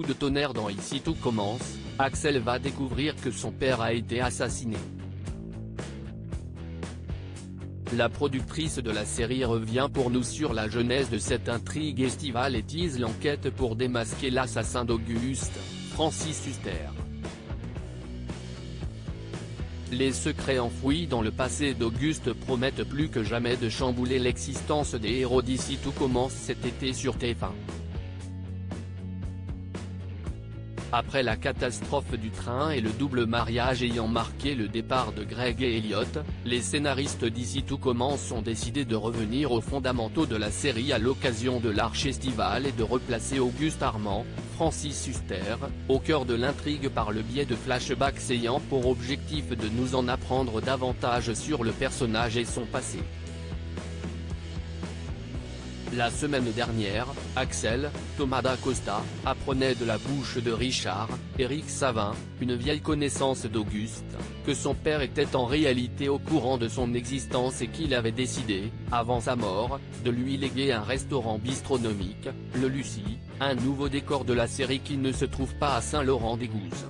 coup de tonnerre dans Ici tout commence, Axel va découvrir que son père a été assassiné. La productrice de la série revient pour nous sur la genèse de cette intrigue estivale et tease l'enquête pour démasquer l'assassin d'Auguste, Francis Huster. Les secrets enfouis dans le passé d'Auguste promettent plus que jamais de chambouler l'existence des héros d'Ici tout commence cet été sur TF1. Après la catastrophe du train et le double mariage ayant marqué le départ de Greg et Elliot, les scénaristes d'Ici tout commence ont décidé de revenir aux fondamentaux de la série à l'occasion de l'arche estivale et de replacer Auguste Armand, Francis Huster, au cœur de l'intrigue par le biais de flashbacks ayant pour objectif de nous en apprendre davantage sur le personnage et son passé. La semaine dernière, Axel, Thomas d'Acosta, apprenait de la bouche de Richard, Éric Savin, une vieille connaissance d'Auguste, que son père était en réalité au courant de son existence et qu'il avait décidé, avant sa mort, de lui léguer un restaurant bistronomique, le Lucie, un nouveau décor de la série qui ne se trouve pas à Saint-Laurent-des-Gouzes.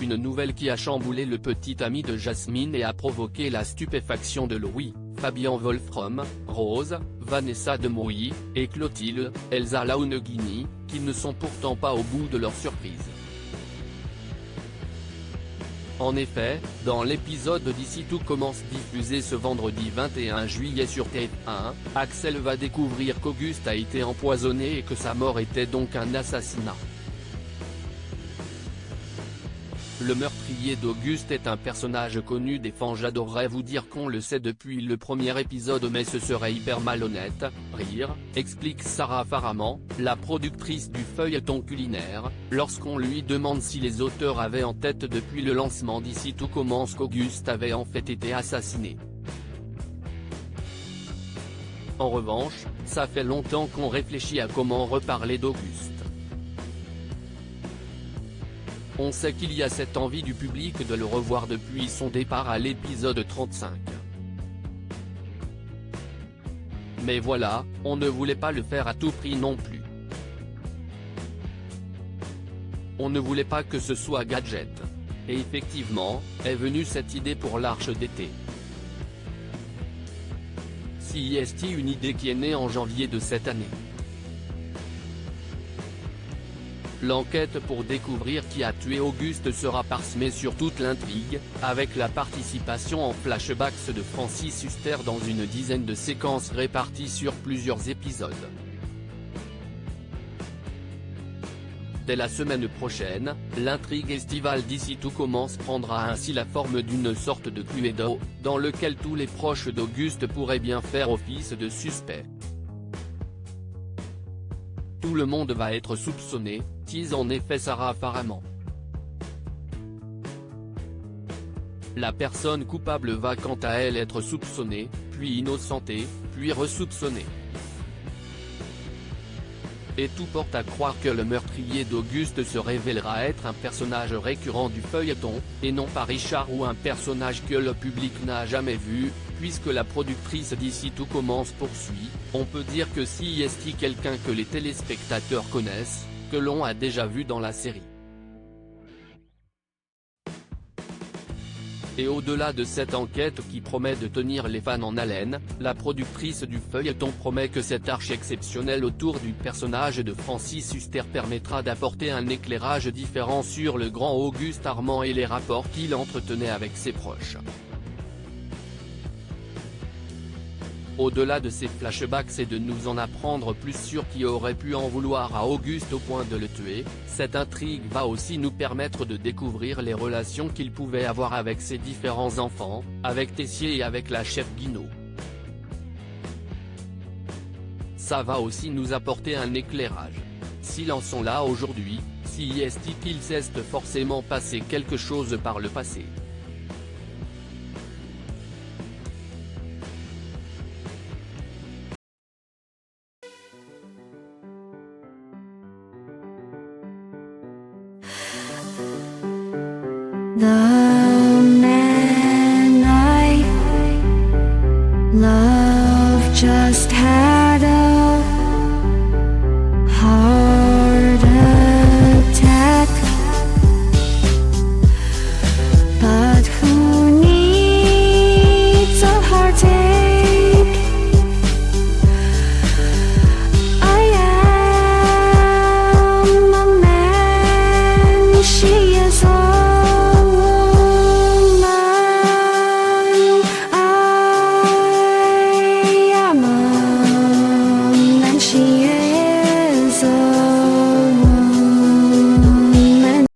Une nouvelle qui a chamboulé le petit ami de Jasmine et a provoqué la stupéfaction de Louis, Fabien Wolfram, Rose, Vanessa Demouy, et Clotilde, Elsa Launeghini, qui ne sont pourtant pas au bout de leur surprise. En effet, dans l'épisode d'Ici tout commence diffusé ce vendredi 21 juillet sur TF1, Axel va découvrir qu'Auguste a été empoisonné et que sa mort était donc un assassinat. Le meurtrier d'Auguste est un personnage connu des fans. J'adorerais vous dire qu'on le sait depuis le premier épisode mais ce serait hyper malhonnête, rire, explique Sarah Faraman, la productrice du feuilleton culinaire, lorsqu'on lui demande si les auteurs avaient en tête depuis le lancement d'Ici tout commence qu'Auguste avait en fait été assassiné. En revanche, ça fait longtemps qu'on réfléchit à comment reparler d'Auguste. On sait qu'il y a cette envie du public de le revoir depuis son départ à l'épisode 35. Mais voilà, on ne voulait pas le faire à tout prix non plus. On ne voulait pas que ce soit gadget. Et effectivement, est venue cette idée pour l'arche d'été. CIST, une idée qui est née en janvier de cette année. L'enquête pour découvrir qui a tué Auguste sera parsemée sur toute l'intrigue, avec la participation en flashbacks de Francis Huster dans une dizaine de séquences réparties sur plusieurs épisodes. Dès la semaine prochaine, l'intrigue estivale d'Ici tout commence prendra ainsi la forme d'une sorte de Cluedo, dans lequel tous les proches d'Auguste pourraient bien faire office de suspects. Tout le monde va être soupçonné, tease en effet Sarah Faraman. La personne coupable va quant à elle être soupçonnée, puis innocentée, puis ressoupçonnée. Et tout porte à croire que le meurtrier d'Auguste se révélera être un personnage récurrent du feuilleton, et non pas Richard ou un personnage que le public n'a jamais vu, puisque la productrice d'Ici tout commence poursuit, on peut dire que CIST quelqu'un que les téléspectateurs connaissent, que l'on a déjà vu dans la série. Et au-delà de cette enquête qui promet de tenir les fans en haleine, la productrice du feuilleton promet que cette arche exceptionnelle autour du personnage de Francis Huster permettra d'apporter un éclairage différent sur le grand Auguste Armand et les rapports qu'il entretenait avec ses proches. Au-delà de ces flashbacks et de nous en apprendre plus sur qui aurait pu en vouloir à Auguste au point de le tuer, cette intrigue va aussi nous permettre de découvrir les relations qu'il pouvait avoir avec ses différents enfants, avec Tessier et avec la chef Guinaud. Ça va aussi nous apporter un éclairage. S'ils en sont là aujourd'hui, CIST qu'il s'est forcément passé quelque chose par le passé.